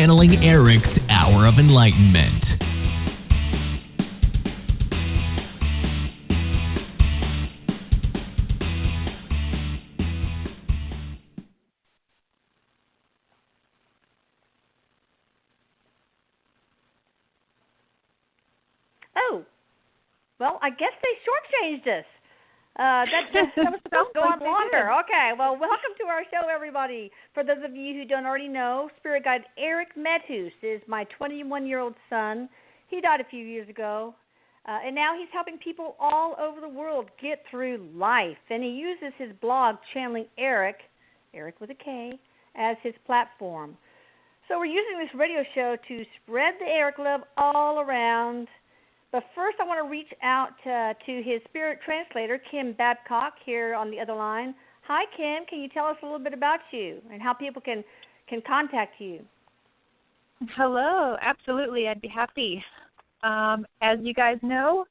channeling Erik's Hour of Enlightenment. Oh, well, I guess they shortchanged us. That was supposed to go on longer. Okay, well, welcome to our show, everybody. For those of you who don't already know, Spirit Guide Erik Medhus is my 21-year-old son. He died a few years ago, and now he's helping people all over the world get through life. And he uses his blog, Channeling Erik, Erik with a K, as his platform. So we're using this radio show to spread the Erik love all around. But first, I want to reach out to his spirit translator, Kim Babcock, here on the other line. Hi, Kim. Can you tell us a little bit about you and how people can contact you? Hello. Absolutely. I'd be happy. As you guys know,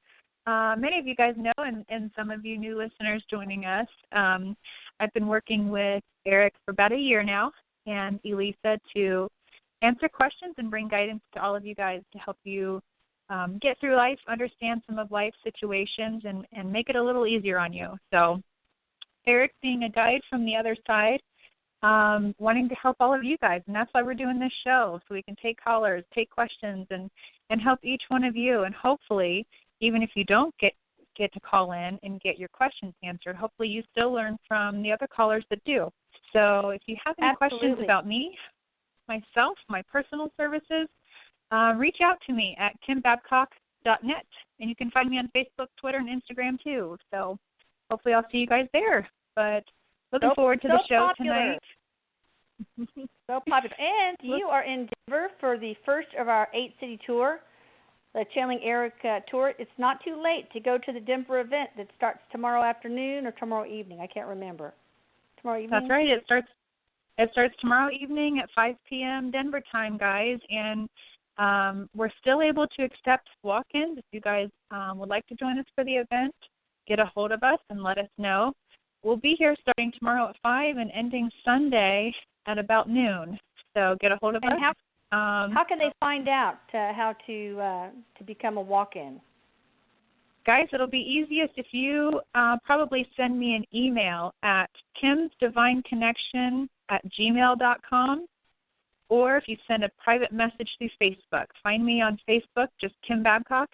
many of you guys know, and some of you new listeners joining us, I've been working with Erik for about a year now and Elisa to answer questions and bring guidance to all of you guys to help you get through life, understand some of life's situations, and make it a little easier on you. So Erik being a guide from the other side, wanting to help all of you guys, and that's why we're doing this show, so we can take callers, take questions, and help each one of you. And hopefully, even if you don't get to call in and get your questions answered, hopefully you still learn from the other callers that do. So if you have any questions about me, myself, my personal services, reach out to me at kimbabcock.net, and you can find me on Facebook, Twitter, and Instagram too. So hopefully I'll see you guys there. But looking forward to the show tonight. So popular. And you are in Denver for the first of our 8-city tour, the Channeling Erik tour. It's not too late to go to the Denver event that starts tomorrow afternoon or tomorrow evening. I can't remember. Tomorrow evening? That's right. It starts tomorrow evening at 5 p.m. Denver time, guys. And we're still able to accept walk-ins. If you guys would like to join us for the event, get a hold of us and let us know. We'll be here starting tomorrow at 5 and ending Sunday at about noon. So get a hold of us. How can they find out how to become a walk-in? Guys, it'll be easiest if you probably send me an email at kimsdivineconnection@gmail.com. Or if you send a private message through Facebook. Find me on Facebook, just Kim Babcock.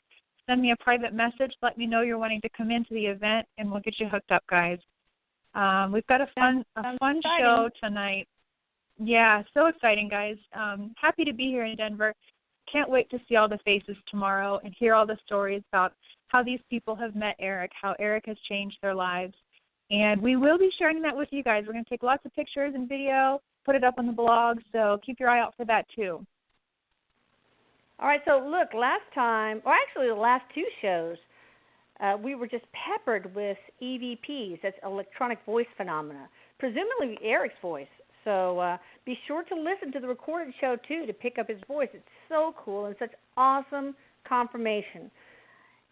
Send me a private message. Let me know you're wanting to come into the event, and we'll get you hooked up, guys. We've got a fun show tonight. Yeah, so exciting, guys. Happy to be here in Denver. Can't wait to see all the faces tomorrow and hear all the stories about how these people have met Erik, how Erik has changed their lives. And we will be sharing that with you guys. We're going to take lots of pictures and video, put it up on the blog, so keep your eye out for that too. All right, so look, last time, or actually the last two shows, we were just peppered with EVPs, that's electronic voice phenomena, presumably Erik's voice. So be sure to listen to the recorded show too to pick up his voice. It's so cool and such awesome confirmation.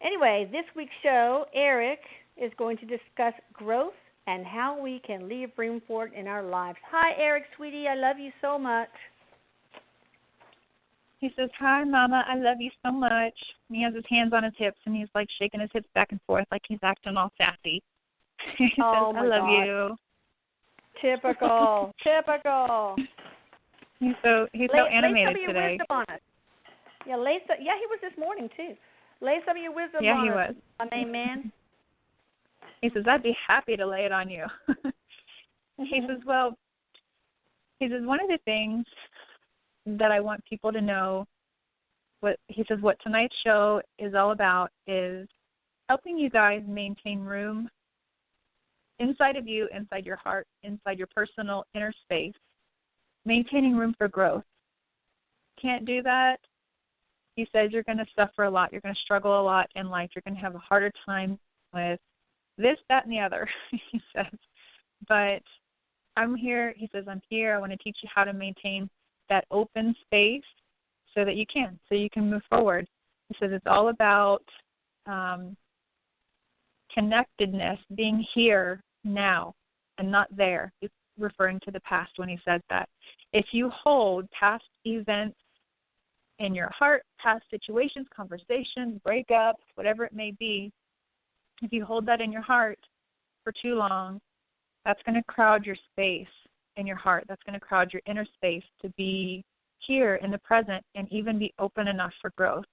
Anyway, this week's show, Erik is going to discuss growth and how we can leave room for it in our lives. Hi, Erik, sweetie. I love you so much. He says, hi, Mama. I love you so much. And he has his hands on his hips, and he's, like, shaking his hips back and forth like he's acting all sassy. He says, I love you. Typical. Typical. He's so animated today. Lay some of your today. wisdom on us. Yeah, he was this morning, too. Lay some of your wisdom on us. Yeah, he was. Amen. He says, I'd be happy to lay it on you. He says, one of the things that I want people to know, what tonight's show is all about is helping you guys maintain room inside of you, inside your heart, inside your personal inner space, maintaining room for growth. Can't do that. He says you're going to suffer a lot. You're going to struggle a lot in life. You're going to have a harder time with this, that, and the other, he says. But I'm here. He says, I'm here. I want to teach you how to maintain that open space so that you can move forward. He says it's all about connectedness, being here now and not there. He's referring to the past when he says that. if you hold past events in your heart, past situations, conversations, breakups, whatever it may be, if you hold that in your heart for too long, that's going to crowd your space in your heart. That's going to crowd your inner space to be here in the present and even be open enough for growth.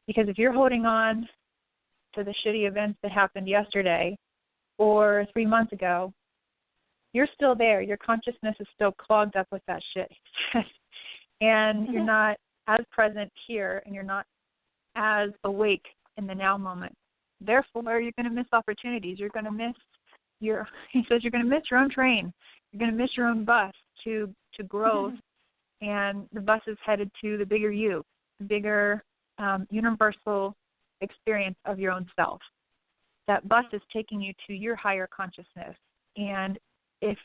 Because if you're holding on to the shitty events that happened yesterday or 3 months ago, you're still there. Your consciousness is still clogged up with that shit. And you're not as present here, and you're not as awake in the now moment. Therefore, you're going to miss opportunities. You're going to miss he says you're going to miss your own train. You're going to miss your own bus to growth, and the bus is headed to the bigger you, the bigger universal experience of your own self. That bus is taking you to your higher consciousness. And if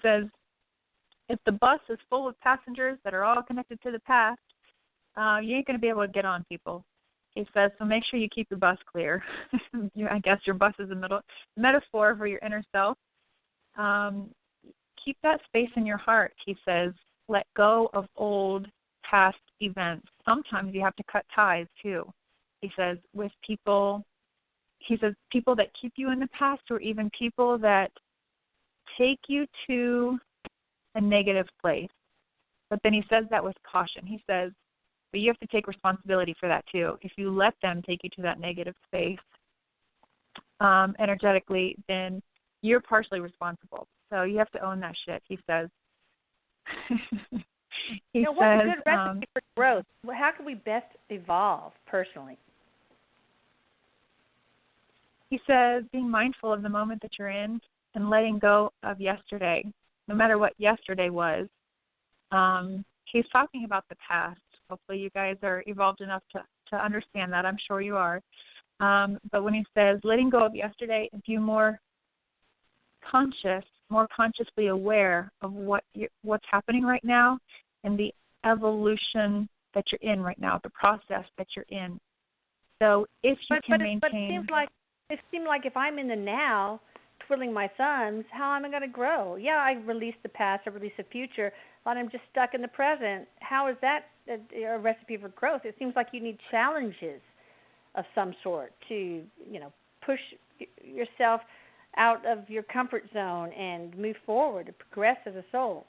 the bus is full of passengers that are all connected to the past, you ain't going to be able to get on, people. He says, so make sure you keep your bus clear. I guess your bus is a metaphor for your inner self. Keep that space in your heart, he says. Let go of old past events. Sometimes you have to cut ties, too. He says, with people, people that keep you in the past, or even people that take you to a negative place. But then he says that with caution. He says, but you have to take responsibility for that too. If you let them take you to that negative space energetically, then you're partially responsible. So you have to own that shit, he says. What's a good recipe for growth? How can we best evolve personally? He says being mindful of the moment that you're in and letting go of yesterday, no matter what yesterday was. He's talking about the past. Hopefully you guys are evolved enough to understand that. I'm sure you are. But when he says letting go of yesterday and be more consciously aware of what's happening right now and the evolution that you're in right now, the process that you're in. So if you can maintain... But it seems like if I'm in the now, twiddling my thumbs, how am I going to grow? Yeah, I release the past, I release the future, but I'm just stuck in the present. How is that a recipe for growth? It seems like you need challenges of some sort to, push yourself out of your comfort zone and move forward to progress as a soul.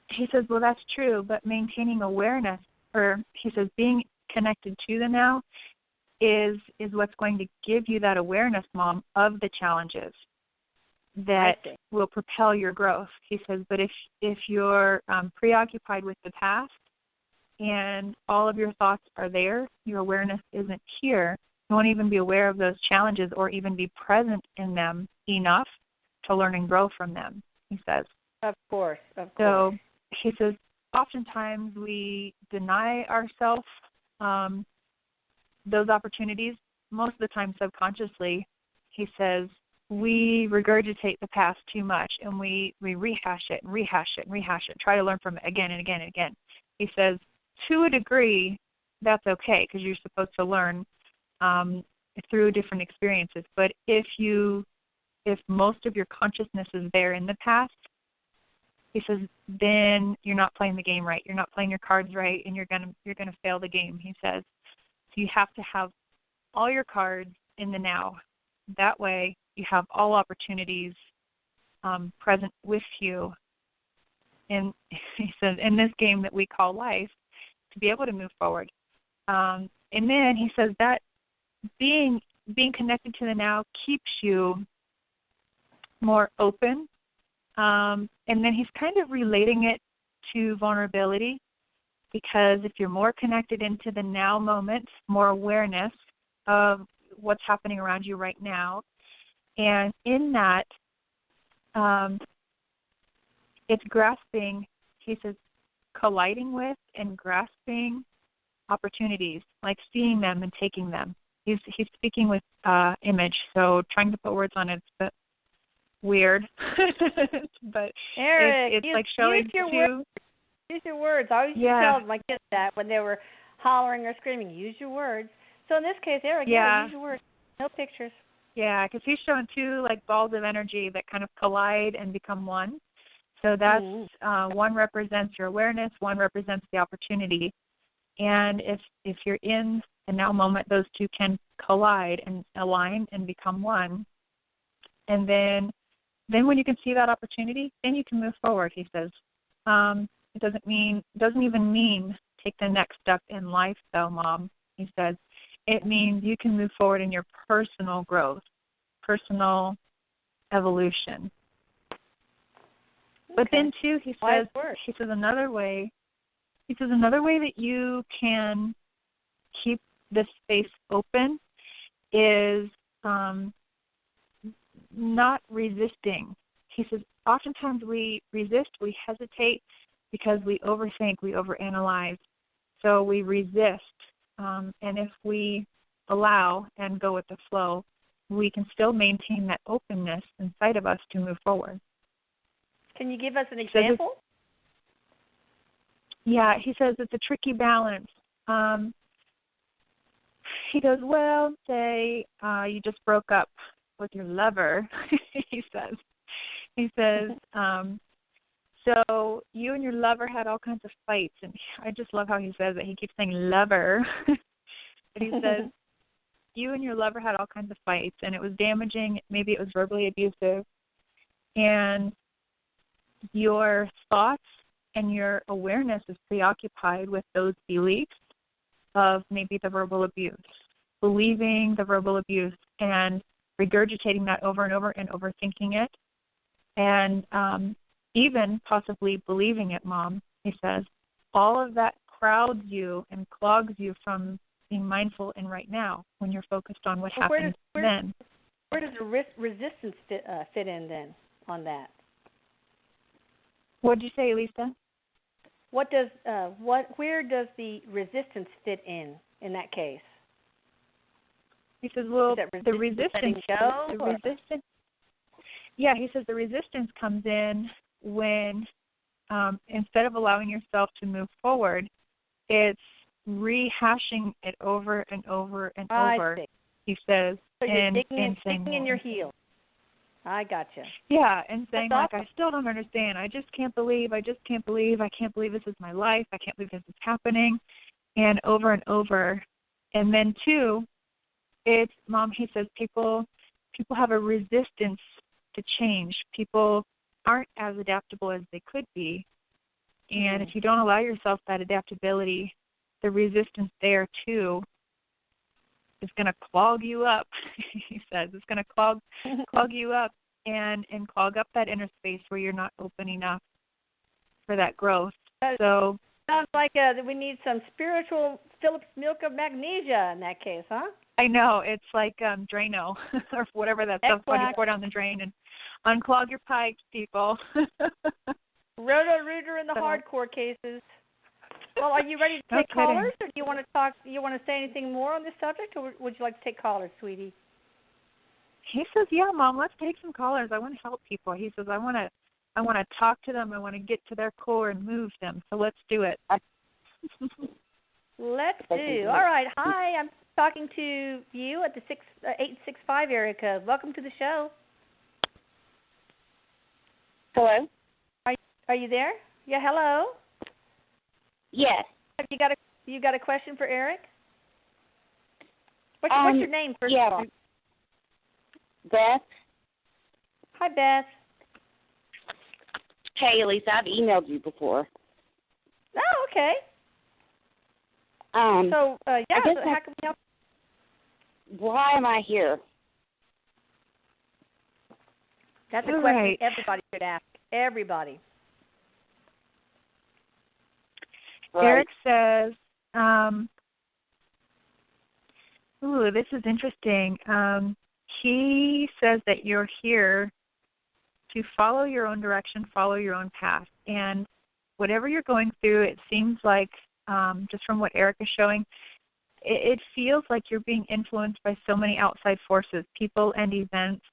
He says, well, that's true, but maintaining awareness, or he says being connected to the now, is what's going to give you that awareness, Mom, of the challenges that will propel your growth. He says, but if you're preoccupied with the past and all of your thoughts are there, your awareness isn't here, you won't even be aware of those challenges or even be present in them enough to learn and grow from them, he says. Of course. So he says, oftentimes we deny ourselves those opportunities, most of the time subconsciously. He says we regurgitate the past too much and we rehash it, try to learn from it again and again and again. He says to a degree that's okay because you're supposed to learn through different experiences. But if most of your consciousness is there in the past, he says, then you're not playing the game right. You're not playing your cards right, and you're gonna fail the game. He says. You have to have all your cards in the now. That way you have all opportunities present with you. And he says, in this game that we call life, to be able to move forward. And then he says that being connected to the now keeps you more open. And then he's kind of relating it to vulnerability. Because if you're more connected into the now moment, more awareness of what's happening around you right now, and in that, it's grasping, he says, colliding with and grasping opportunities, like seeing them and taking them. He's speaking with image, so trying to put words on it's a bit weird. But Erik, it's like showing to... Use your words. I always tell my kids that when they were hollering or screaming, use your words. So in this case, Erik, use your words. No pictures. Yeah, because he's showing two like balls of energy that kind of collide and become one. So that's one represents your awareness, one represents the opportunity. And if you're in the now moment, those two can collide and align and become one. And then when you can see that opportunity, then you can move forward, he says. It doesn't even mean take the next step in life, though, Mom, he says. It means you can move forward in your personal growth, personal evolution. But then too, he says another way that you can keep this space open is not resisting. He says oftentimes we resist, we hesitate because we overthink, we overanalyze. So we resist. And if we allow and go with the flow, we can still maintain that openness inside of us to move forward. Can you give us an example? Yeah, he says it's a tricky balance. He goes, well, say you just broke up with your lover, he says, so you and your lover had all kinds of fights, and I just love how he says it. He keeps saying lover. But he says, you and your lover had all kinds of fights, and it was damaging. Maybe it was verbally abusive. And your thoughts and your awareness is preoccupied with those beliefs of maybe the verbal abuse, believing the verbal abuse and regurgitating that over and over and overthinking it. And even possibly believing it, Mom, he says, all of that crowds you and clogs you from being mindful in right now when you're focused on what happened then. Where does the resistance fit in then on that? What did you say, Lisa? Where does the resistance fit in that case? He says, well, the resistance. Yeah, he says the resistance comes in when instead of allowing yourself to move forward, it's rehashing it over and over and over. See. He says, so you're digging in your heels. I gotcha. Yeah, and saying, That's like, I still don't understand. I can't believe this is my life. I can't believe this is happening. And over and over. And then, too, it's, Mom, he says, people have a resistance to change. People aren't as adaptable as they could be. And if you don't allow yourself that adaptability, the resistance there, too, is going to clog you up, he says. It's going to clog you up and clog up that inner space where you're not open enough for that growth. So sounds like we need some spiritual Phillips milk of magnesia in that case, huh? I know. It's like Drano or whatever that stuff when you pour down the drain and unclog your pipes, people. Roto-rooter in the hardcore cases. Well, are you ready to take callers, or do you want to talk? Do you want to say anything more on this subject, or would you like to take callers, sweetie? He says, "Yeah, Mom, let's take some callers. I want to help people." He says, "I want to talk to them. I want to get to their core and move them. So let's do it." Let's do. All right. Hi, I'm talking to you at the 865 area code. Welcome to the show. Hello. Are you there? Yeah. Hello. Yes. You got a question for Erik? What's your name first? Yeah. Beth. Hi, Beth. Hey, Lisa, I've emailed you before. Oh, okay. Yeah. So how can we help? Why am I here? That's a question everybody should ask. Everybody. Right. Erik says, this is interesting. He says that you're here to follow your own direction, follow your own path. And whatever you're going through, it seems like, just from what Erik is showing, it feels like you're being influenced by so many outside forces, people and events.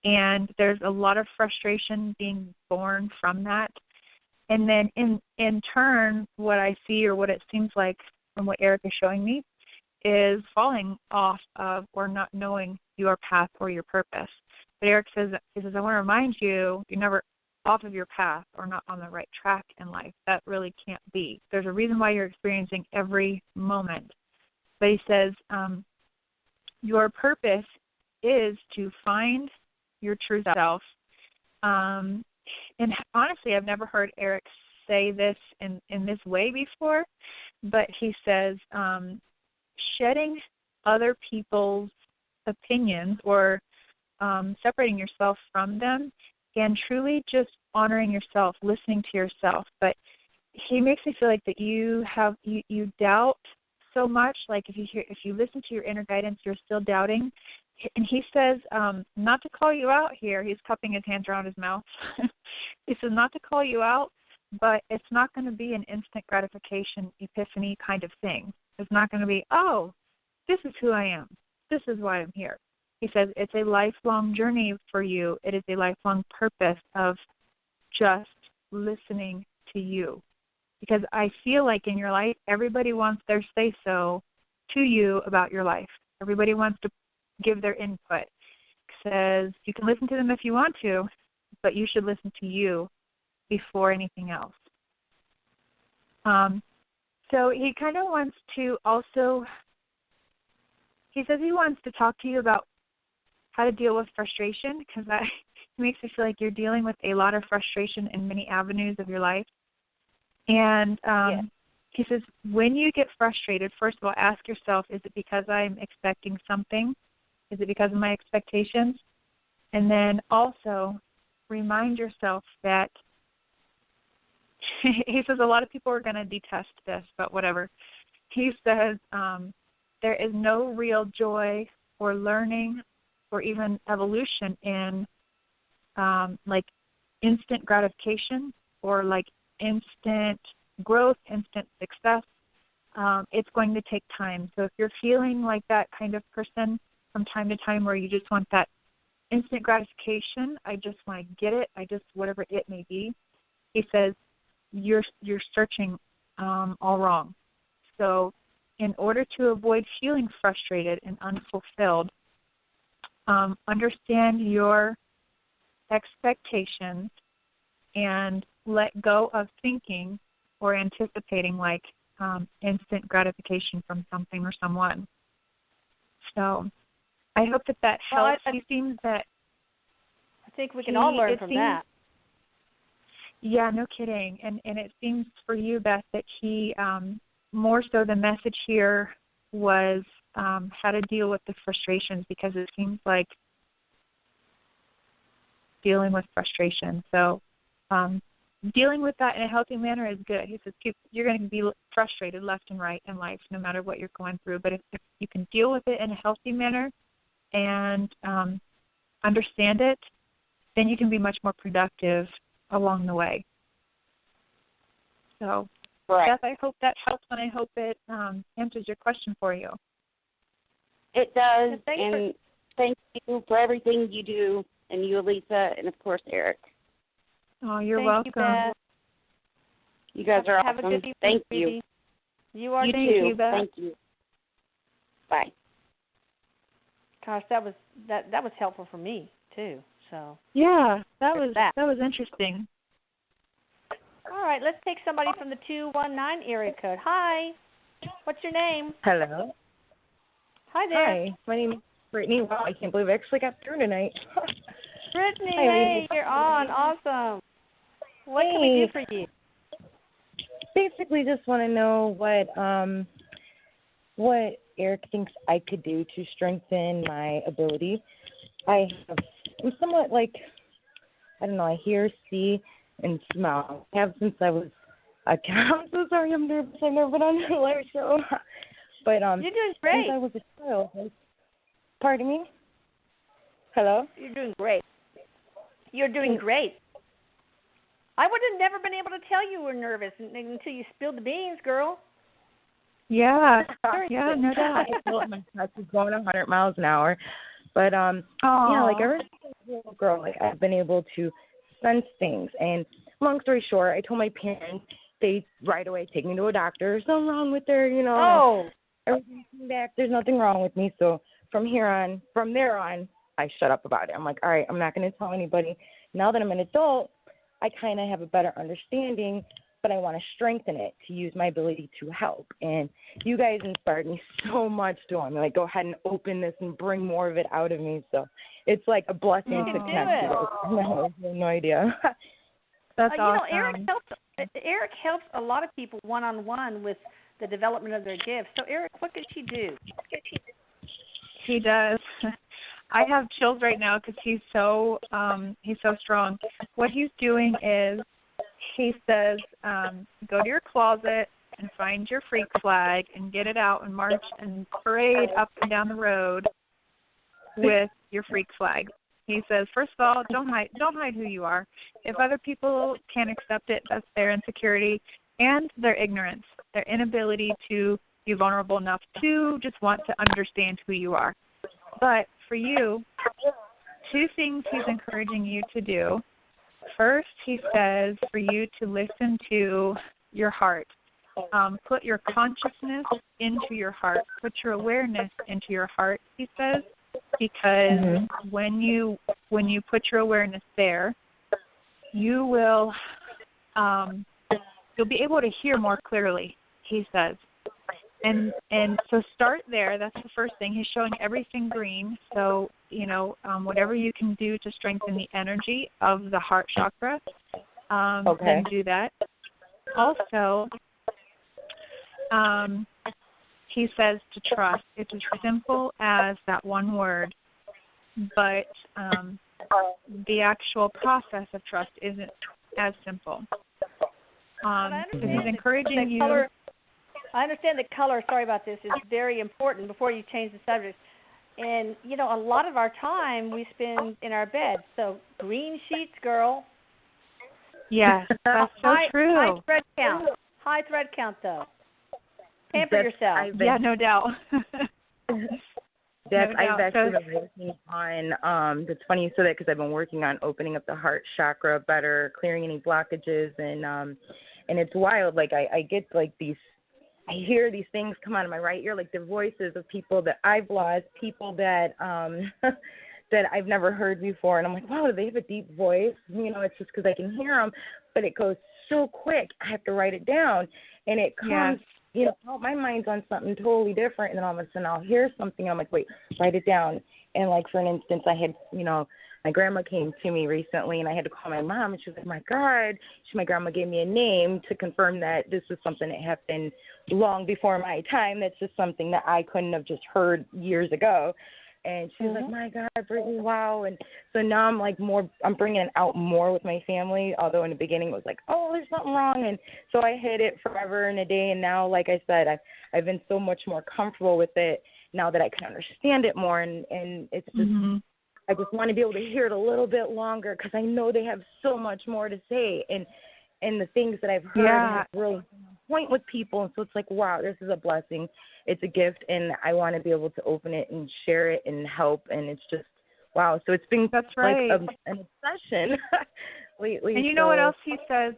And there's a lot of frustration being born from that. And then in turn, what I see or what it seems like from what Erik is showing me is falling off of or not knowing your path or your purpose. But Erik says, I want to remind you, you're never off of your path or not on the right track in life. That really can't be. There's a reason why you're experiencing every moment. But he says your purpose is to find your true self. And honestly, I've never heard Erik say this in this way before, but he says shedding other people's opinions or separating yourself from them and truly just honoring yourself, listening to yourself. But he makes me feel like that you doubt so much. Like if you listen to your inner guidance, you're still doubting. And he says not to call you out here. He's cupping his hands around his mouth. He says not to call you out, but it's not going to be an instant gratification epiphany kind of thing. It's not going to be, oh, this is who I am. This is why I'm here. He says it's a lifelong journey for you. It is a lifelong purpose of just listening to you. Because I feel like in your life, everybody wants their say-so to you about your life. Everybody wants to give their input. He says you can listen to them if you want to, but you should listen to you before anything else. So he kind of wants to also, he says he wants to talk to you about how to deal with frustration, because that makes me feel like you're dealing with a lot of frustration in many avenues of your life. And he says when you get frustrated, first of all, ask yourself, is it because I'm expecting something? Is it because of my expectations? And then also remind yourself that he says a lot of people are going to detest this, but whatever. He says there is no real joy or learning or even evolution in like instant gratification or like instant growth, instant success. It's going to take time. So if you're feeling like that kind of person from time to time where you just want that instant gratification, I just want to get it, whatever it may be, he says you're searching all wrong. So in order to avoid feeling frustrated and unfulfilled, understand your expectations and let go of thinking or anticipating like instant gratification from something or someone. So I hope that helps. He seems that I think we can all learn from that. Yeah, no kidding. And it seems for you, Beth, that he more so the message here was how to deal with the frustrations, because it seems like dealing with frustration. So dealing with that in a healthy manner is good. He says you're going to be frustrated left and right in life no matter what you're going through. But if you can deal with it in a healthy manner and understand it, then you can be much more productive along the way. So, right. Beth, I hope that helps, and I hope it answers your question for you. It does, and thank you for everything you do, and you, Elisa, and, of course, Erik. Oh, you're welcome. welcome. You guys are Have awesome. a good evening, Thank sweetie. You are you too. too. You, Beth. Thank you. Bye. Gosh, that was helpful for me too. So yeah, that was interesting. All right, let's take somebody from the 219 area code. Hi, what's your name? Hello. Hi there. Hi, my name is Brittany. Wow, I can't believe I actually got through tonight. Brittany, Hi, hey, you're on. Awesome. What can we do for you? Basically, just want to know what Erik thinks I could do to strengthen my ability. I'm somewhat like, I don't know, I hear, see, and smell. I have since I was a kid. I'm so sorry, I'm nervous. I've never been on a live show. But you're doing great. Since I was a child. Pardon me? Hello? You're doing great. You're doing great. I would have never been able to tell you were nervous until you spilled the beans, girl. Yeah, yeah, no doubt. I feel like my heart is going 100 miles an hour. But, yeah, like ever since I was a little girl, like I've been able to sense things. And long story short, I told my parents, they right away take me to a doctor. There's nothing wrong with her, you know. Oh. Everything came back. There's nothing wrong with me. So from there on, I shut up about it. I'm like, all right, I'm not going to tell anybody. Now that I'm an adult, I kind of have a better understanding, but I want to strengthen it to use my ability to help. And you guys inspired me so much to want to go ahead and open this and bring more of it out of me. So it's like a blessing to connect with you. I have no idea. That's awesome. Erik helps a lot of people one-on-one with the development of their gifts. So Erik, what does she do? He does. I have chills right now because he's so strong. What he's doing is he says, go to your closet and find your freak flag and get it out and march and parade up and down the road with your freak flag. He says, first of all, don't hide who you are. If other people can't accept it, that's their insecurity and their ignorance, their inability to be vulnerable enough to just want to understand who you are. But for you, two things he's encouraging you to do. First, he says for you to listen to your heart. Put your consciousness into your heart. Put your awareness into your heart, he says, because when you put your awareness there, you will you'll be able to hear more clearly, he says. And so start there. That's the first thing. He's showing everything green. So, whatever you can do to strengthen the energy of the heart chakra, then do that. Also, he says to trust. It's as simple as that one word, but the actual process of trust isn't as simple. So he's encouraging you. I understand the color, sorry about this, is very important before you change the subject. And, a lot of our time we spend in our bed. So green sheets, girl. Yes, that's so true. High thread count. High thread count, though. Pamper yourself. Yeah, no doubt. I've actually been working on, it's funny you said that because I've been working on opening up the heart chakra better, clearing any blockages, and it's wild. Like I get like I hear these things come out of my right ear, like the voices of people that I've lost, people that that I've never heard before, and I'm like, wow, do they have a deep voice? It's just because I can hear them, but it goes so quick. I have to write it down, and it comes. My mind's on something totally different, and then all of a sudden I'll hear something, and I'm like, wait, write it down. And like, for an instance, I had, my grandma came to me recently, and I had to call my mom, and she was like, my God. My grandma gave me a name to confirm that this was something that happened long before my time. That's just something that I couldn't have just heard years ago. And she was like, my God, Brittany, wow. And so now I'm like I'm bringing it out more with my family, although in the beginning it was like, oh, there's something wrong. And so I hid it forever and a day. And now, like I said, I've been so much more comfortable with it now that I can understand it more. And it's just, I just want to be able to hear it a little bit longer because I know they have so much more to say. And the things that I've heard have really point with people. And so it's like, wow, this is a blessing. It's a gift, and I want to be able to open it and share it and help. And it's just, wow. So it's been like an obsession lately. And you know what else he says,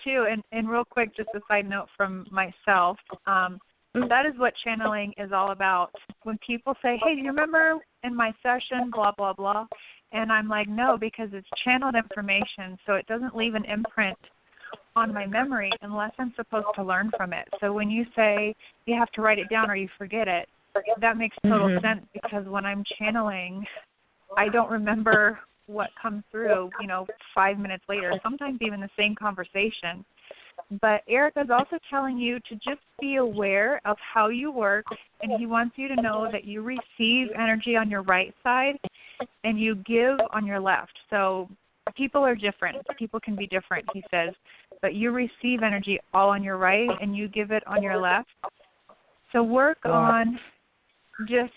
too, and real quick, just a side note from myself, that is what channeling is all about. When people say, hey, do you remember in my session, blah, blah, blah? And I'm like, no, because it's channeled information, so it doesn't leave an imprint on my memory unless I'm supposed to learn from it. So when you say you have to write it down or you forget it, that makes total sense, because when I'm channeling, I don't remember what comes through, 5 minutes later, sometimes even the same conversation. But Erik is also telling you to just be aware of how you work, and he wants you to know that you receive energy on your right side and you give on your left. So people are different. People can be different, he says, but you receive energy all on your right and you give it on your left. So work on just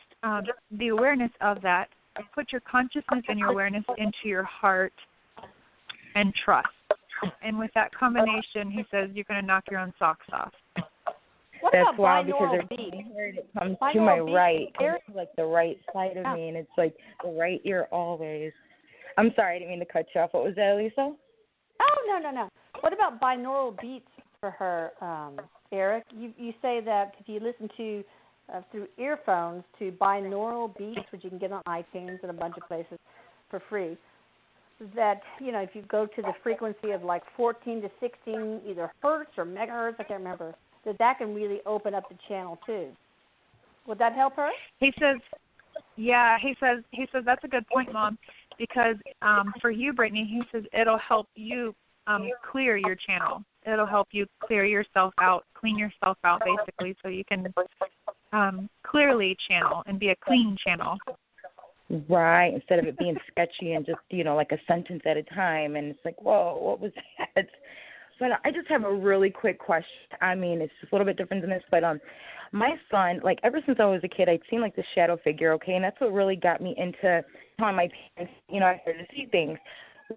the awareness of that. Put your consciousness and your awareness into your heart and trust. And with that combination, he says, you're going to knock your own socks off. That's wild, because it comes to my right, like the right side of me, and it's like the right ear always. I'm sorry, I didn't mean to cut you off. What was that, Lisa? Oh, no. What about binaural beats for her, Erik? You say that if you listen to through earphones to binaural beats, which you can get on iTunes and a bunch of places for free. that, if you go to the frequency of like 14 to 16, either hertz or megahertz, I can't remember, that can really open up the channel too. Would that help her? He says that's a good point, Mom, because for you, Brittany, he says it'll help you clear your channel. It'll help you clear yourself out, clean yourself out, basically, so you can clearly channel and be a clean channel. Right, instead of it being sketchy and just, like a sentence at a time, and it's like, whoa, what was that? But I just have a really quick question. I mean, it's just a little bit different than this, but my son, like, ever since I was a kid, I'd seen, like, the shadow figure, okay, and that's what really got me into telling my parents, I started to see things.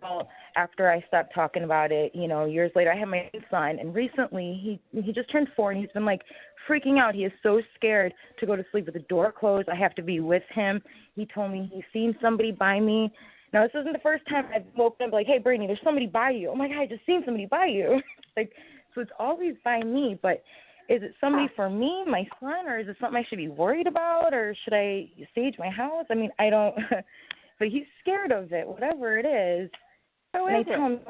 Well, after I stopped talking about it, years later, I had my son, and recently he just turned 4, and he's been, like, freaking out. He is so scared to go to sleep with the door closed. I have to be with him. He told me he's seen somebody by me. Now, this isn't the first time I've woken up like, hey, Brittany, there's somebody by you. Oh, my God, I just seen somebody by you. So it's always by me, but is it somebody for me, my son, or is it something I should be worried about, or should I sage my house? I mean, I don't, but he's scared of it, whatever it is. And I tell him,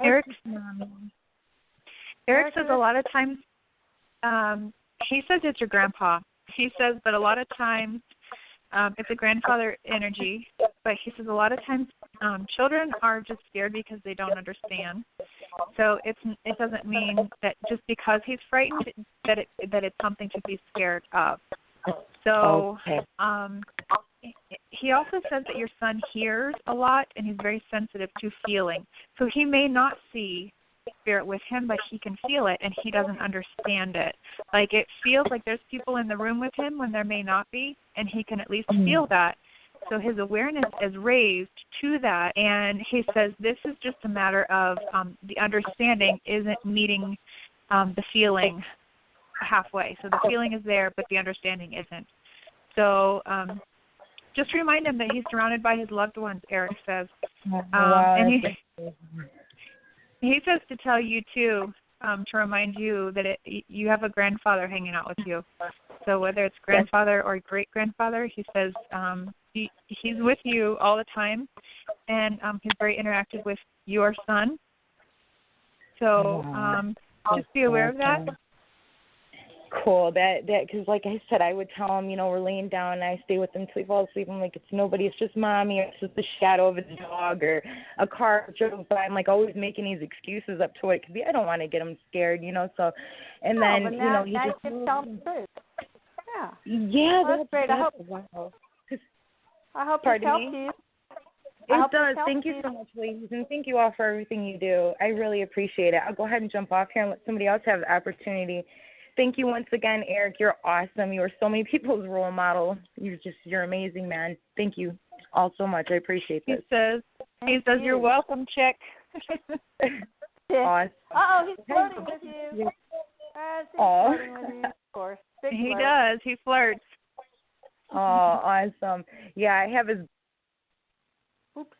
Erik says a lot of times, he says it's your grandpa. He says that a lot of times it's a grandfather energy, but he says a lot of times children are just scared because they don't understand. So it doesn't mean that just because he's frightened that it's something to be scared of. So he also says that your son hears a lot and he's very sensitive to feeling. So he may not see spirit with him, but he can feel it and he doesn't understand it. Like, it feels like there's people in the room with him when there may not be, and he can at least feel that. So his awareness is raised to that, and he says this is just a matter of the understanding isn't meeting the feeling halfway. So the feeling is there, but the understanding isn't. So just remind him that he's surrounded by his loved ones, Erik says. And he says to tell you, too, to remind you that you have a grandfather hanging out with you. So whether it's grandfather or great-grandfather, he says he's with you all the time, and he's very interactive with your son. So just be aware of that. Cool. That because, like I said, I would tell him, we're laying down, and I stay with him till he falls asleep. I'm like, it's nobody. It's just mommy, or it's just the shadow of a dog, or a car drove by. I'm like always making these excuses up to it because I don't want to get him scared, So, and then he just tell the truth. Yeah. Yeah, well, that's great. I hope this helps you. It does. Thank you so much, ladies, and thank you all for everything you do. I really appreciate it. I'll go ahead and jump off here and let somebody else have the opportunity. Thank you once again, Erik. You're awesome. You are so many people's role model. You're amazing, man. Thank you all so much. I appreciate this. He says you're welcome, chick. Awesome. He's flirting with you. He's flirting with you, of course. He does. He flirts. Oh, awesome. Yeah, I have his. Oops.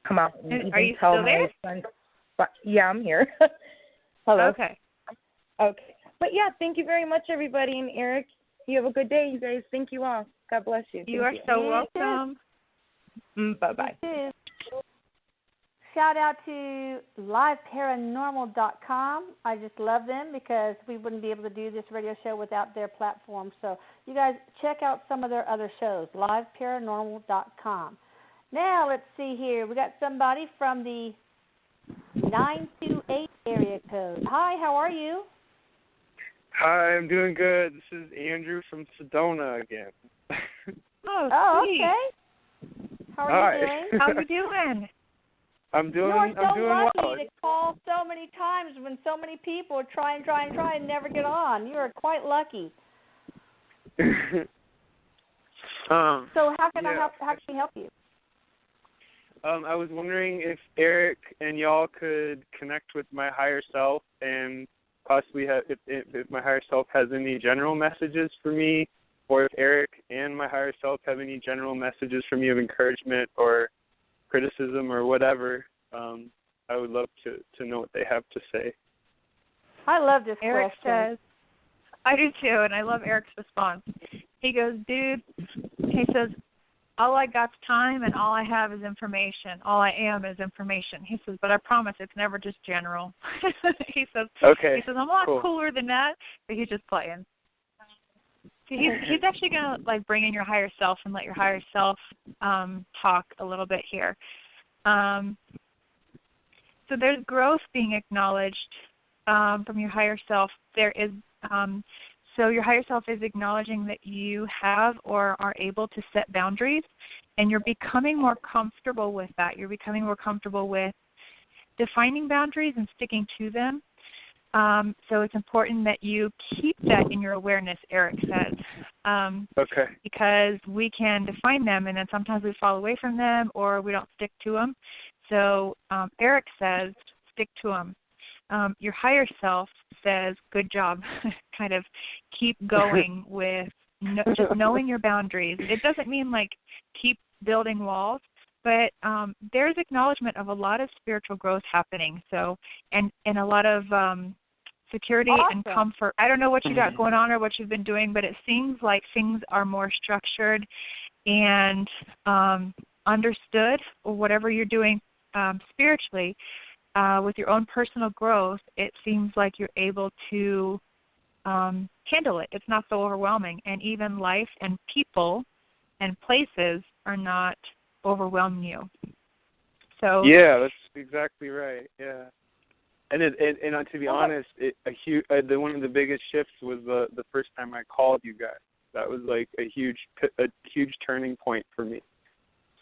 Come out. Are you still there? Son. But, yeah, I'm here. Hello. Okay. But, yeah, thank you very much, everybody. And, Erik, you have a good day, you guys. Thank you all. God bless you. You are so welcome. Bye-bye. Shout out to liveparanormal.com. I just love them because we wouldn't be able to do this radio show without their platform. So you guys check out some of their other shows, liveparanormal.com. Now let's see here. We got somebody from the 928 area code. Hi, how are you? Hi, I'm doing good. This is Andrew from Sedona again. Sweet. Okay. How are you doing? How are you doing? I'm doing well. You are so lucky well. to call so many times when so many people try and never get on. You are quite lucky. So how can I help? How can we help you? I was wondering if Erik and y'all could connect with my higher self and possibly have, if my higher self has any general messages for me, or if Erik and my higher self have any general messages for me of encouragement or criticism or whatever. I would love to know what they have to say. I love this Erik question. Says, I do too, and I love Erik's response. He goes, dude, he says, all I got's time, and all I have is information. All I am is information. He says, but I promise it's never just general. He says, Okay. He says, I'm a lot cool. cooler than that, but he's just playing. So he's actually going to like bring in your higher self and let your higher self talk a little bit here. So there's growth being acknowledged from your higher self. There is so your higher self is acknowledging that you have or are able to set boundaries, and you're becoming more comfortable with that. You're becoming more comfortable with defining boundaries and sticking to them. So it's important that you keep that in your awareness, Erik says. Okay. Because we can define them, and then sometimes we fall away from them or we don't stick to them. So Erik says, stick to them. Your higher self says, good job. Kind of keep going with just knowing your boundaries. It doesn't mean like keep building walls, but there's acknowledgement of a lot of spiritual growth happening. So, and a lot of security and comfort. I don't know what you got going on or what you've been doing, but it seems like things are more structured and understood, or whatever you're doing spiritually. With your own personal growth, it seems like you're able to handle it. It's not so overwhelming. And even life and people and places are not overwhelming you. So yeah, that's exactly right. Yeah, and to be honest, one of the biggest shifts was the first time I called you guys. That was like a huge turning point for me.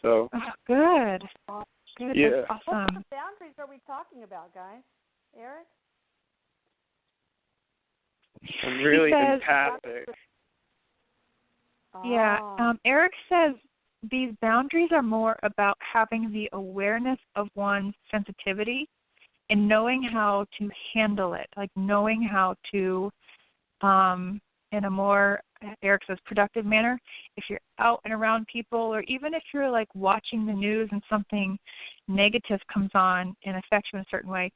So good. Good. Yeah. That's awesome. What boundaries are we talking about, guys? Erik? I'm really empathic. Yeah. Erik says these boundaries are more about having the awareness of one's sensitivity and knowing how to handle it, like knowing how to, in a more, Erik says, productive manner. If you're out and around people, or even if you're like watching the news and something negative comes on and affects you in a certain way,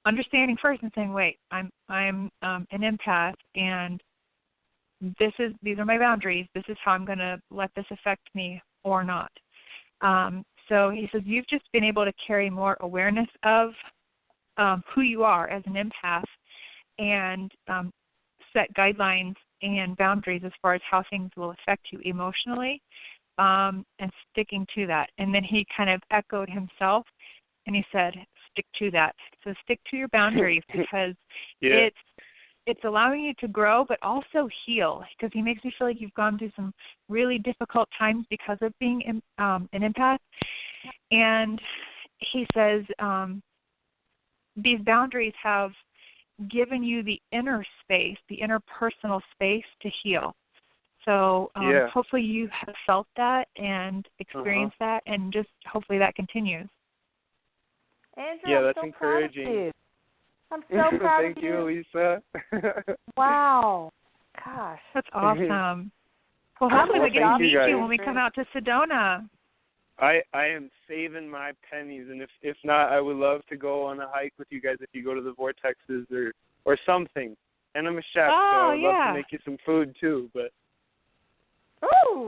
understanding first and saying, wait, I'm an empath, and these are my boundaries. This is how I'm going to let this affect me or not. So he says you've just been able to carry more awareness of who you are as an empath, and set guidelines and boundaries as far as how things will affect you emotionally, and sticking to that. And then he kind of echoed himself, and he said, stick to that. So stick to your boundaries, because it's allowing you to grow but also heal, because he makes me feel like you've gone through some really difficult times because of being an empath. And he says these boundaries have given you the inner space, the interpersonal space to heal. So hopefully you have felt that and experienced that, and just hopefully that continues. Andrew, that's I'm so encouraging. Proud of you. I'm so proud Thank of you, Lisa. Wow. Gosh. That's awesome. Well, hopefully we get to meet you when we come out to Sedona. I am saving my pennies, and if not, I would love to go on a hike with you guys if you go to the vortexes or something. And I'm a chef, so I'd love to make you some food too. But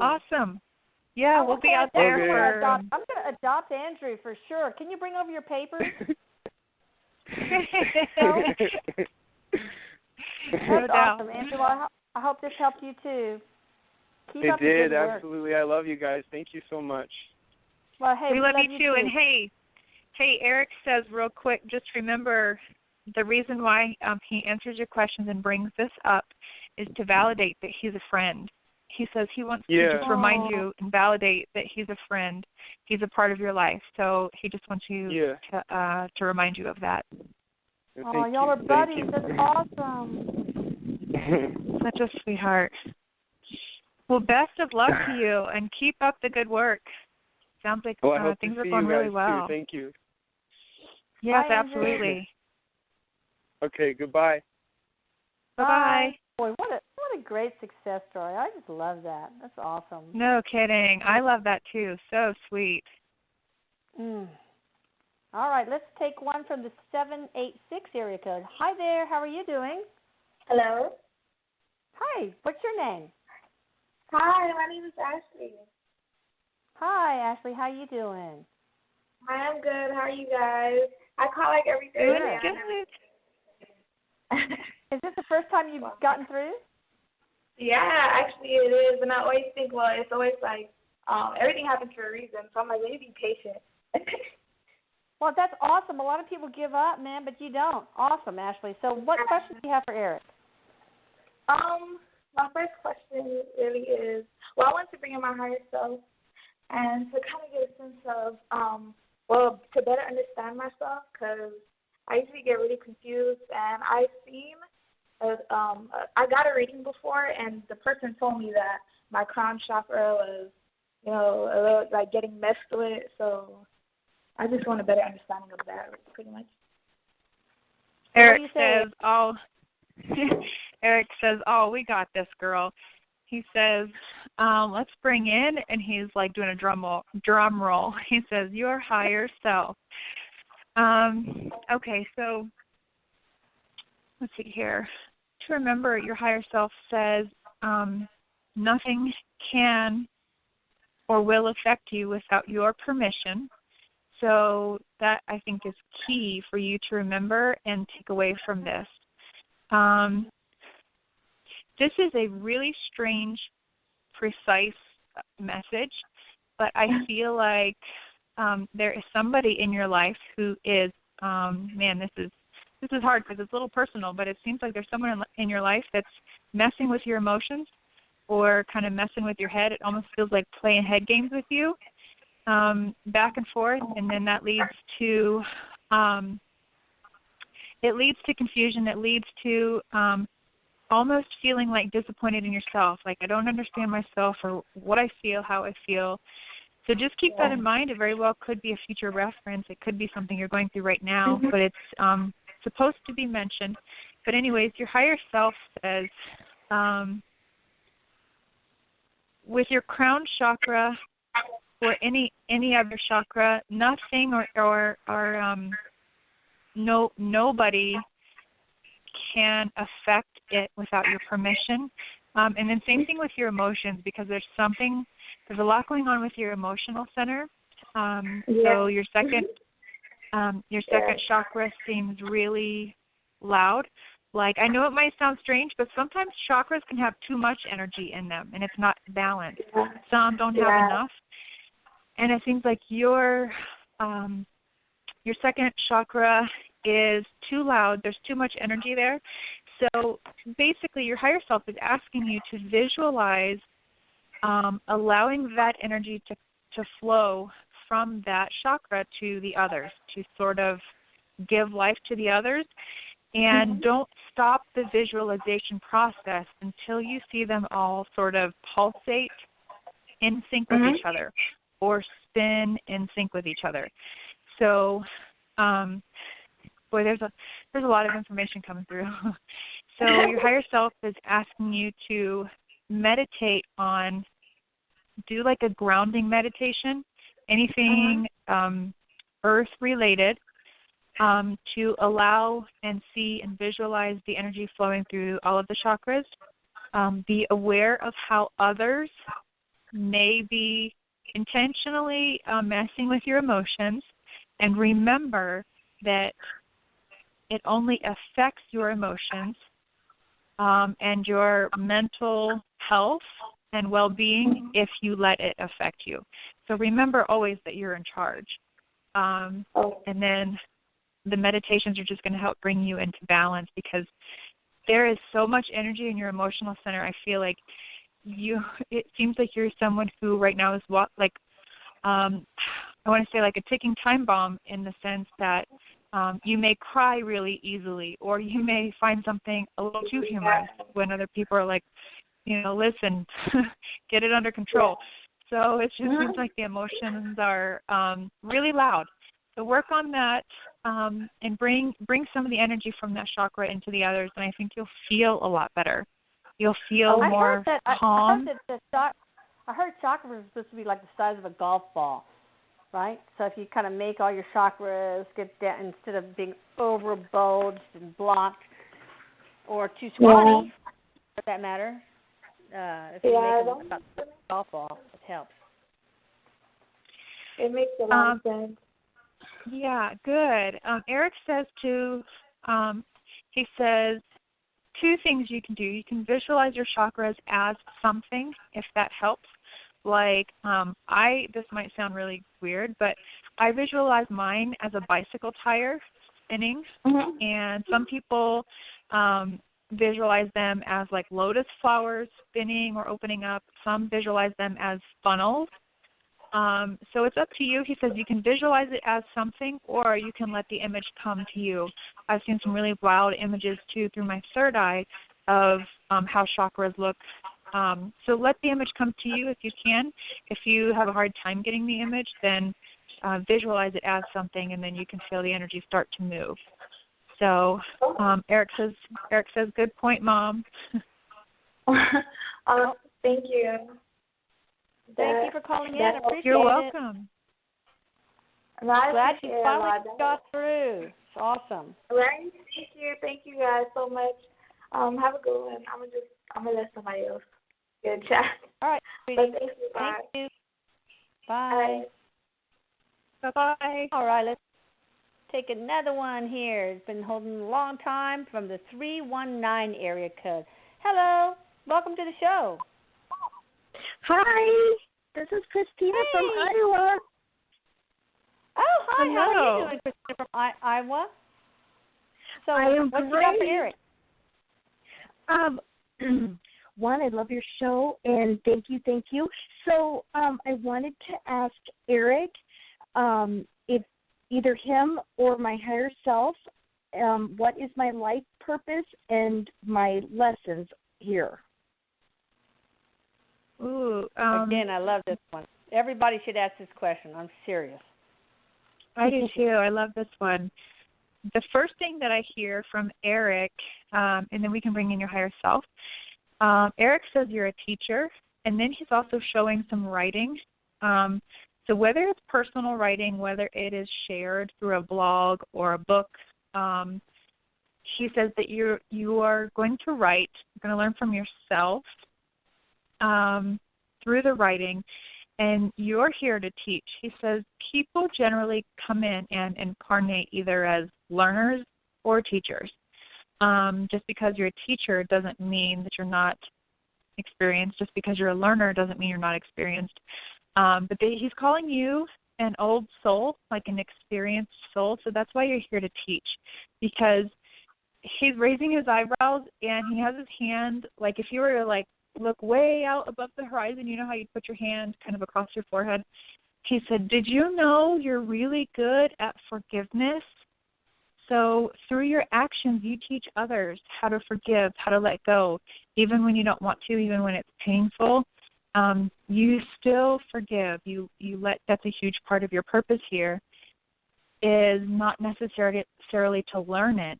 awesome. Yeah, we'll be out there. I'm going to adopt Andrew for sure. Can you bring over your papers? That's awesome, Andrew. I hope this helped you too. Keep up the good work. Absolutely. I love you guys. Thank you so much. Well, hey, we love you too. And hey, Erik says real quick, just remember the reason why he answers your questions and brings this up is to validate that he's a friend. He says he wants to just remind you and validate that he's a friend. He's a part of your life. So he just wants you to remind you of that. Oh, y'all are buddies. That's awesome. Such a sweetheart. Well, best of luck to you, and keep up the good work. Sounds like things are going really well. Too. Thank you. Yes, absolutely. Okay, goodbye. Bye-bye. Boy, what a great success story. I just love that. That's awesome. No kidding. I love that too. So sweet. All right, let's take one from the 786 area code. Hi there. How are you doing? Hello. Hi. What's your name? Hi, my name is Ashley. Hi, Ashley. How you doing? Hi, I'm good. How are you guys? I call like every Thursday. Is this the first time you've gotten through? Yeah, actually it is. And I always think, well, it's always like everything happens for a reason. So I'm like, let me be patient. Well, that's awesome. A lot of people give up, man, but you don't. Awesome, Ashley. So what questions do you have for Erik? My first question really is, well, I want to bring in my higher self and to kind of get a sense of, to better understand myself, because I usually get really confused, and I've seen, I got a reading before, and the person told me that my crown chakra was, a little, like, getting messed with, so I just want a better understanding of that, pretty much. Erik says, Erik says, we got this, girl. He says, let's bring in, and he's like doing a drum roll. He says, your higher self. Okay, so let's see here. To remember, your higher self says nothing can or will affect you without your permission. So that, I think, is key for you to remember and take away from this. This is a really strange, precise message, but I feel like there is somebody in your life who is, this is hard because it's a little personal, but it seems like there's someone in your life that's messing with your emotions or kind of messing with your head. It almost feels like playing head games with you, back and forth, and then that leads to confusion. It leads to almost feeling like disappointed in yourself, like I don't understand myself or what I feel, how I feel. So just keep that in mind. It very well could be a future reference. It could be something you're going through right now, but it's supposed to be mentioned. But anyways, your higher self says, with your crown chakra or any other chakra, nothing or nobody can affect it without your permission. And then same thing with your emotions, because there's a lot going on with your emotional center. So your second chakra seems really loud. Like, I know it might sound strange, but sometimes chakras can have too much energy in them, and it's not balanced. Some don't have enough. And it seems like your second chakra is too loud. There's too much energy there. So basically your higher self is asking you to visualize allowing that energy to flow from that chakra to the others, to sort of give life to the others. And don't stop the visualization process until you see them all sort of pulsate in sync with each other or spin in sync with each other. So, boy, there's a lot of information coming through. So your higher self is asking you to meditate on, do like a grounding meditation, anything earth-related, to allow and see and visualize the energy flowing through all of the chakras. Be aware of how others may be intentionally messing with your emotions, and remember that it only affects your emotions and your mental health and well-being if you let it affect you. So remember always that you're in charge. And then the meditations are just going to help bring you into balance, because there is so much energy in your emotional center. I feel like it seems like you're someone who right now is I want to say like a ticking time bomb, in the sense that you may cry really easily, or you may find something a little too humorous when other people are like, listen, get it under control. So it just seems like the emotions are really loud. So work on that and bring some of the energy from that chakra into the others, and I think you'll feel a lot better. You'll feel more calm. I heard chakras are supposed to be like the size of a golf ball, right? So if you kind of make all your chakras get down, instead of being overbulged and blocked or too squatty, for that matter, if you make them about a golf ball, it helps. It makes a lot of sense. Yeah, good. Erik says he says 2 things you can do. You can visualize your chakras as something, if that helps. Like, this might sound really weird, but I visualize mine as a bicycle tire spinning, and some people visualize them as like lotus flowers spinning or opening up. Some visualize them as funnels. So it's up to you. He says you can visualize it as something, or you can let the image come to you. I've seen some really wild images, too, through my third eye of how chakras look. So let the image come to you if you can. If you have a hard time getting the image, then visualize it as something, and then you can feel the energy start to move. So Erik says, good point, Mom. Thank you. Thank you for calling in. I appreciate You're welcome. Glad you finally got through. It's awesome. Right? Thank you guys so much. Have a good one. I'm gonna let somebody else get a chat. All right, sweetie. Thank you. Bye. Thank you. Bye. Bye-bye. All right, let's take another one here. It's been holding a long time from the 319 area code. Hello. Welcome to the show. Hi. This is Christina from Iowa. Oh, hi. Hello. How are you doing, Christina from Iowa? So I am what's great. up for Erik? One, I love your show, and thank you. So I wanted to ask Erik if either him or my higher self, what is my life purpose and my lessons here? Ooh, Again, I love this one. Everybody should ask this question. I'm serious. I do too. I love this one. The first thing that I hear from Erik, and then we can bring in your higher self. Erik says you're a teacher, and then he's also showing some writing. So whether it's personal writing, whether it is shared through a blog or a book, he says that you are going to write, you're going to learn from yourself through the writing, and you're here to teach. He says people generally come in and incarnate either as learners or teachers. Just because you're a teacher doesn't mean that you're not experienced. Just because you're a learner doesn't mean you're not experienced. But he's calling you an old soul, like an experienced soul. So that's why you're here to teach, because he's raising his eyebrows and he has his hand, like if you were to like look way out above the horizon, you know how you put your hand kind of across your forehead. He said, did you know you're really good at forgiveness? So through your actions, you teach others how to forgive, how to let go, even when you don't want to, even when it's painful. You still forgive. You let. That's a huge part of your purpose here, is not necessarily to learn it,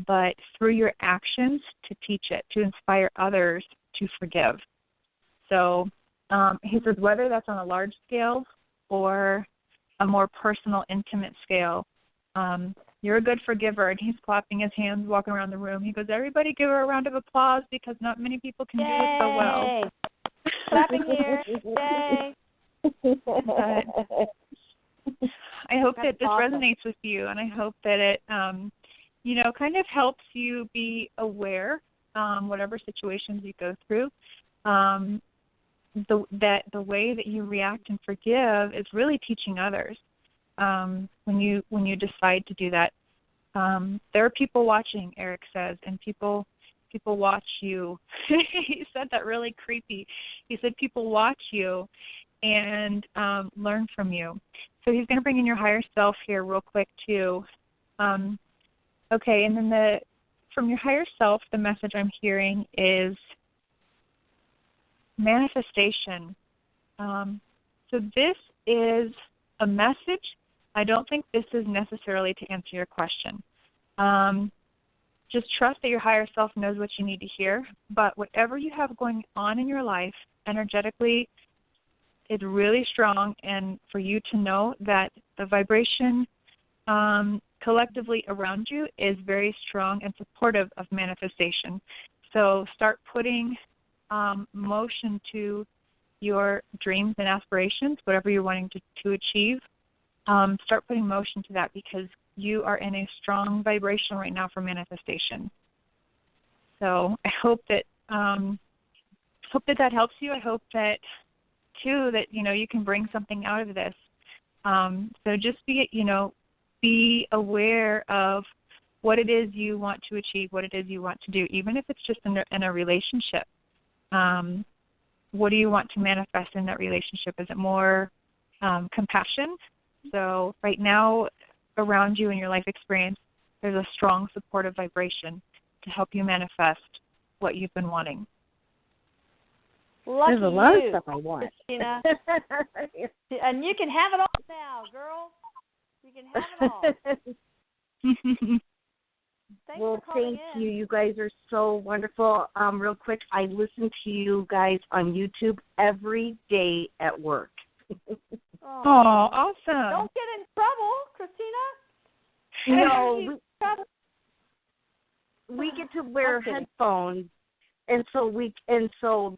but through your actions to teach it, to inspire others to forgive. So he says whether that's on a large scale or a more personal, intimate scale, you're a good forgiver. And he's clapping his hands, walking around the room. He goes, everybody give her a round of applause because not many people can do it so well. Clapping here. Yay. I hope that this awesome. resonates with you, and I hope that it, kind of helps you be aware, whatever situations you go through, that the way that you react and forgive is really teaching others. When you decide to do that, there are people watching, Erik says, and people watch you. He said that really creepy. He said people watch you and learn from you. So he's going to bring in your higher self here real quick too. Okay, and then from your higher self, the message I'm hearing is manifestation. So this is a message. I don't think this is necessarily to answer your question. Just trust that your higher self knows what you need to hear. But whatever you have going on in your life, energetically, is really strong. And for you to know that the vibration collectively around you is very strong and supportive of manifestation. So start putting motion to your dreams and aspirations, whatever you're wanting to achieve, start putting motion to that, because you are in a strong vibration right now for manifestation. So I hope that that helps you. I hope that too that you can bring something out of this. So just be aware of what it is you want to achieve, what it is you want to do, even if it's just in a relationship. What do you want to manifest in that relationship? Is it more compassion? So right now, around you in your life experience, there's a strong supportive vibration to help you manifest what you've been wanting. Lucky There's a lot you, of stuff I want. Christina. And you can have it all now, girl. You can have it all. Well, thank you. You guys are so wonderful. Real quick, I listen to you guys on YouTube every day at work. Oh, awesome. Don't get in trouble, Christina. No, we get to wear headphones, and so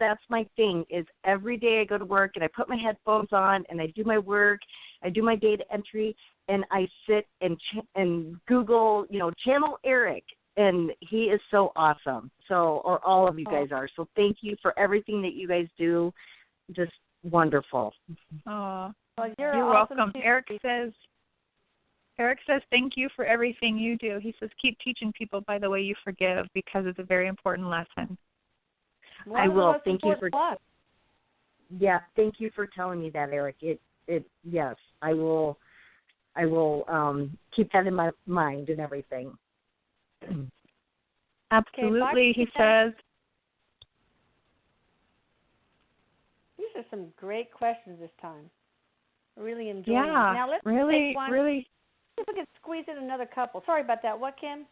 that's my thing. Is every day I go to work and I put my headphones on and I do my work, I do my data entry, and I sit and Google, channel Erik, and he is so awesome. So, or all of you guys are. So thank you for everything that you guys do. Just wonderful. Oh, well, you're awesome welcome. too. Erik says thank you for everything you do. He says keep teaching people by the way you forgive, because it's a very important lesson. I will. Thank you for. Yeah, thank you for telling me that, Erik. Yes, I will. I will keep that in my mind and everything. Absolutely, he says. These are some great questions this time. Really enjoying it. Yeah, Now let's really, take one. really. See if we can squeeze in another couple. Sorry about that. What, Kim?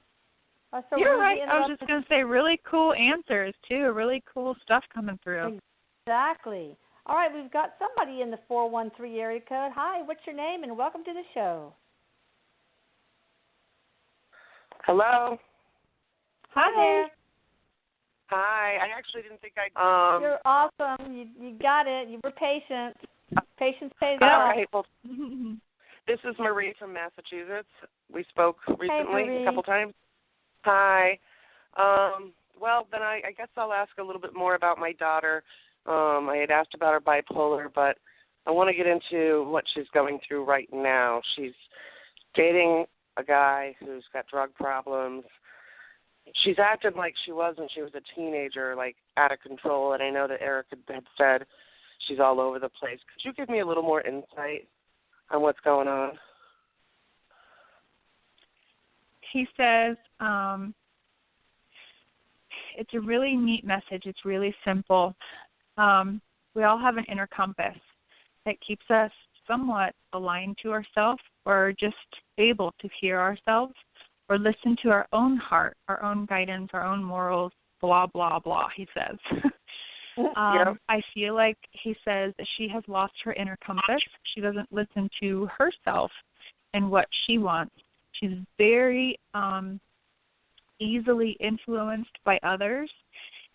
So You're right. I was just going to say really cool answers, too. Really cool stuff coming through. Exactly. All right, we've got somebody in the 413 area code. Hi, what's your name, and welcome to the show. Hello. Hi there. Hi. I actually didn't think I'd... You're awesome. You got it. You were patient. Patience pays All off. right. Well, this is Marie from Massachusetts. We spoke recently a couple times. Hi. Well, then I guess I'll ask a little bit more about my daughter. I had asked about her bipolar, but I want to get into what she's going through right now. She's dating a guy who's got drug problems. She's acted like she was when she was a teenager, like out of control, and I know that Erik had said she's all over the place. Could you give me a little more insight on what's going on? He says it's a really neat message. It's really simple. We all have an inner compass that keeps us somewhat aligned to ourselves, or just able to hear ourselves or listen to our own heart, our own guidance, our own morals, blah, blah, blah, he says. I feel like he says that she has lost her inner compass. She doesn't listen to herself and what she wants. She's very easily influenced by others.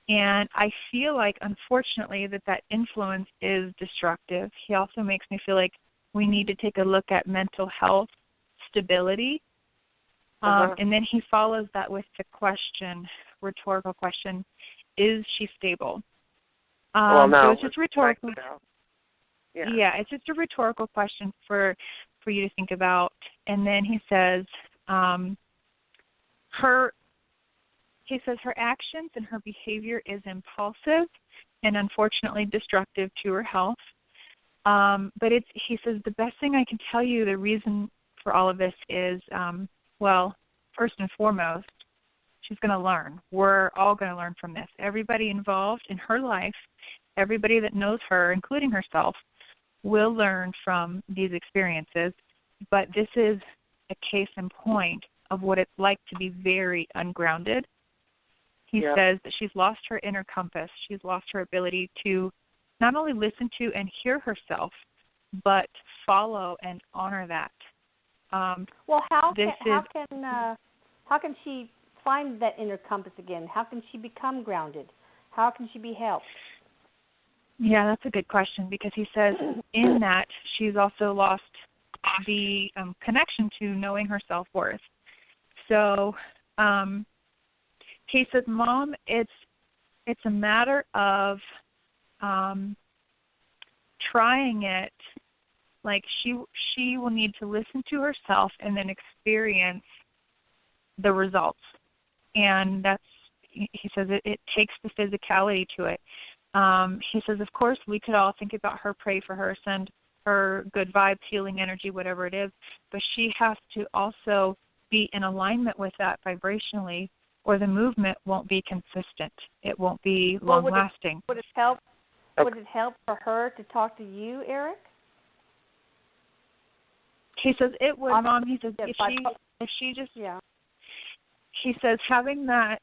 And I feel like, unfortunately, that influence is destructive. He also makes me feel like we need to take a look at mental health stability. And then he follows that with the question, rhetorical question, is she stable? Well, no. So it's just rhetorical. Yeah, it's just a rhetorical question for you to think about. And then he says her actions and her behavior is impulsive and unfortunately destructive to her health. But he says the best thing I can tell you, the reason for all of this is, well, first and foremost, she's going to learn. We're all going to learn from this. Everybody involved in her life, everybody that knows her, including herself, will learn from these experiences. But this is a case in point of what it's like to be very ungrounded. He says that she's lost her inner compass. She's lost her ability to not only listen to and hear herself, but follow and honor that. Well, how can she find that inner compass again? How can she become grounded? How can she be helped? Yeah, that's a good question, because he says in that she's also lost the connection to knowing her self-worth. So he says, Mom, it's a matter of trying it. Like she will need to listen to herself and then experience the results. And that's, he says, it takes the physicality to it. He says, of course, we could all think about her, pray for her, send her good vibes, healing energy, whatever it is, but she has to also be in alignment with that vibrationally, or the movement won't be consistent. It won't be long-lasting. Would it help? Would it help for her to talk to you, Erik? He says it would, Mom. He says if she just, he says having that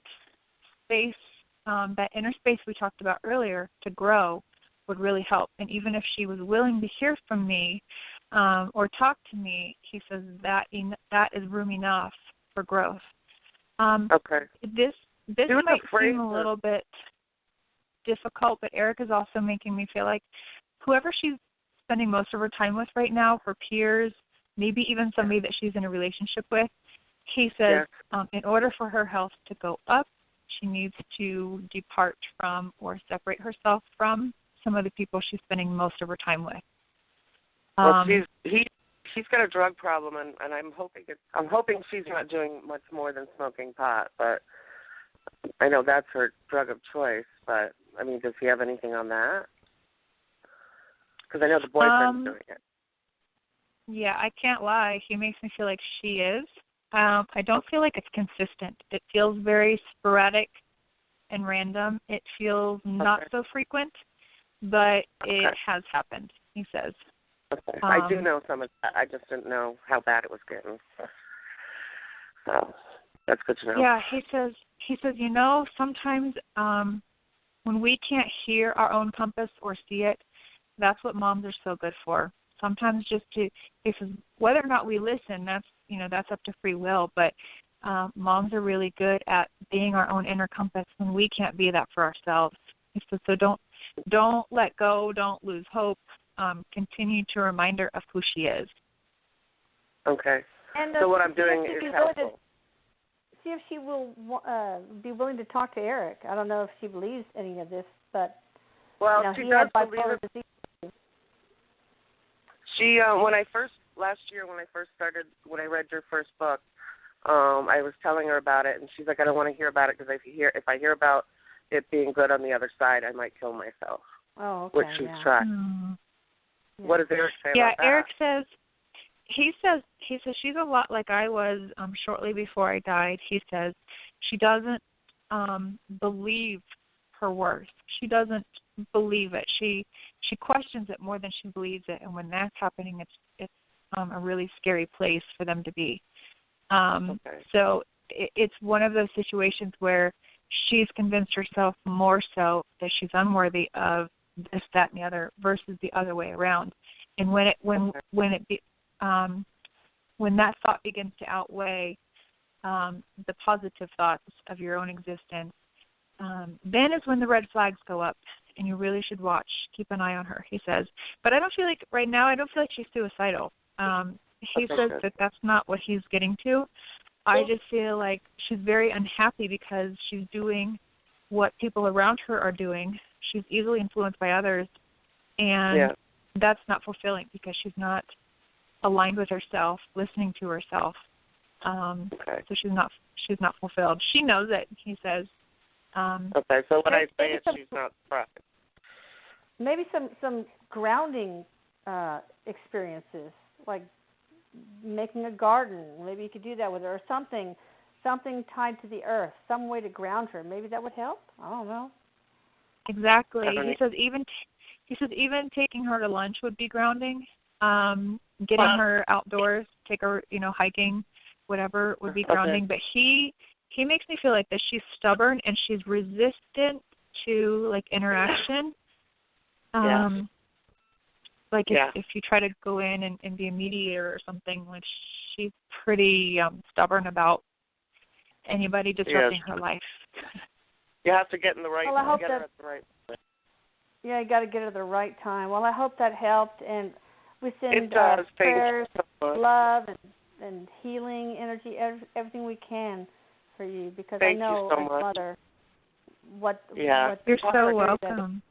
space, that inner space we talked about earlier to grow would really help. And even if she was willing to hear from me or talk to me, he says that is room enough for growth. This might seem a little bit difficult, but Erik is also making me feel like whoever she's spending most of her time with right now, her peers, maybe even somebody that she's in a relationship with, he says in order for her health to go up, she needs to depart from or separate herself from some of the people she's spending most of her time with. Well, she's got a drug problem, and I'm hoping she's not doing much more than smoking pot. But I know that's her drug of choice. But I mean, does he have anything on that? Because I know the boyfriend's doing it. Yeah, I can't lie. He makes me feel like she is. I don't feel like it's consistent. It feels very sporadic and random. It feels not so frequent, but it has happened, he says. Okay. I do know some of that. I just didn't know how bad it was getting. So that's good to know. Yeah, he says, sometimes when we can't hear our own compass or see it, that's what moms are so good for. Sometimes he says, whether or not we listen, that's up to free will, but moms are really good at being our own inner compass when we can't be that for ourselves. He says, so don't let go, don't lose hope. Continue to remind her of who she is. Okay. And so what I'm doing is helpful. See if she will be willing to talk to Erik. I don't know if she believes any of this, but she he does had believe bipolar it. disease. She last year when I read your first book, I was telling her about it, and she's like, I don't want to hear about it because if I hear about it being good on the other side, I might kill myself. Oh, okay. Which she's tried. What does Erik say about that? Erik says, he says she's a lot like I was shortly before I died. He says she doesn't believe her worth. She doesn't believe it. She questions it more than she believes it, and when that's happening, it's a really scary place for them to be. So it's one of those situations where she's convinced herself more so that she's unworthy of this, that, and the other, versus the other way around. And when that thought begins to outweigh the positive thoughts of your own existence, then is when the red flags go up, and you really should watch, keep an eye on her, he says. But I don't feel like, right now, she's suicidal. He says that that's not what he's getting to. I just feel like she's very unhappy because she's doing what people around her are doing. She's easily influenced by others, and that's not fulfilling because she's not aligned with herself, listening to herself. So she's not fulfilled. She knows it, he says. So when I say it, she's not surprised. Maybe some grounding experiences, like making a garden. Maybe you could do that with her, or something tied to the earth, some way to ground her. Maybe that would help. I don't know. Exactly. He says even taking her to lunch would be grounding. Getting her outdoors, take her, hiking, whatever would be grounding. But he makes me feel like that she's stubborn and she's resistant to interaction. If you try to go in and be a mediator or something, she's pretty stubborn about anybody disrupting her life. You have to get in the right. Well, I hope get her at the right place. Yeah, you got to get it at the right time. Well, I hope that helped, and we send prayers, love, and healing energy, everything we can for you, because I know as a mother what you're so welcome.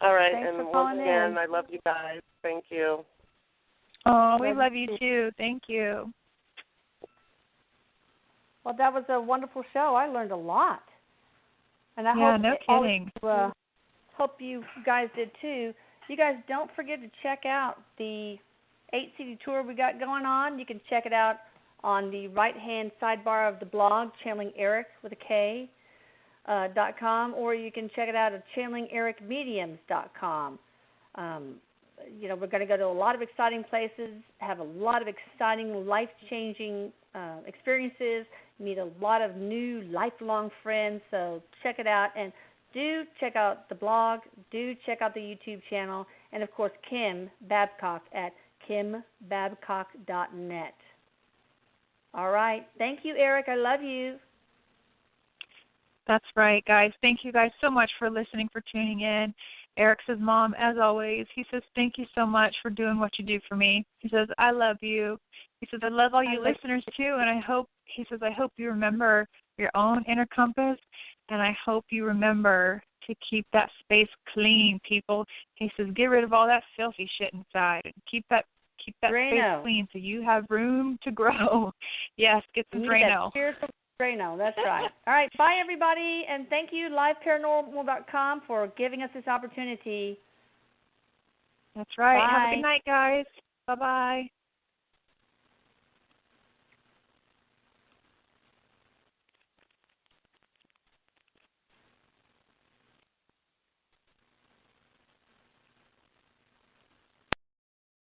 All right, Thanks and for once again, in. I love you guys. Thank you. Oh, we love you too. Thank you. Well, that was a wonderful show. I learned a lot. And I hope you guys did too. You guys don't forget to check out the 8-city tour we got going on. You can check it out on the right-hand sidebar of the blog, Channeling Erik with a K, .com, or you can check it out at channelingericmediums.com. We're going to go to a lot of exciting places, have a lot of exciting, life-changing experiences, meet a lot of new lifelong friends, so check it out. And do check out the blog, do check out the YouTube channel, and, of course, Kim Babcock at kimbabcock.net. All right. Thank you, Erik. I love you. That's right, guys. Thank you guys so much for listening, for tuning in. Erik's mom, as always, he says, thank you so much for doing what you do for me. He says, I love you. He says, I love all you listeners, too, and I hope you remember your own inner compass, and I hope you remember to keep that space clean, people. He says, get rid of all that filthy shit inside and keep that space clean so you have room to grow. Yes, get some Drano. Drano, that's right. All right, bye, everybody, and thank you, liveparanormal.com, for giving us this opportunity. That's right. Bye. Have a good night, guys. Bye-bye.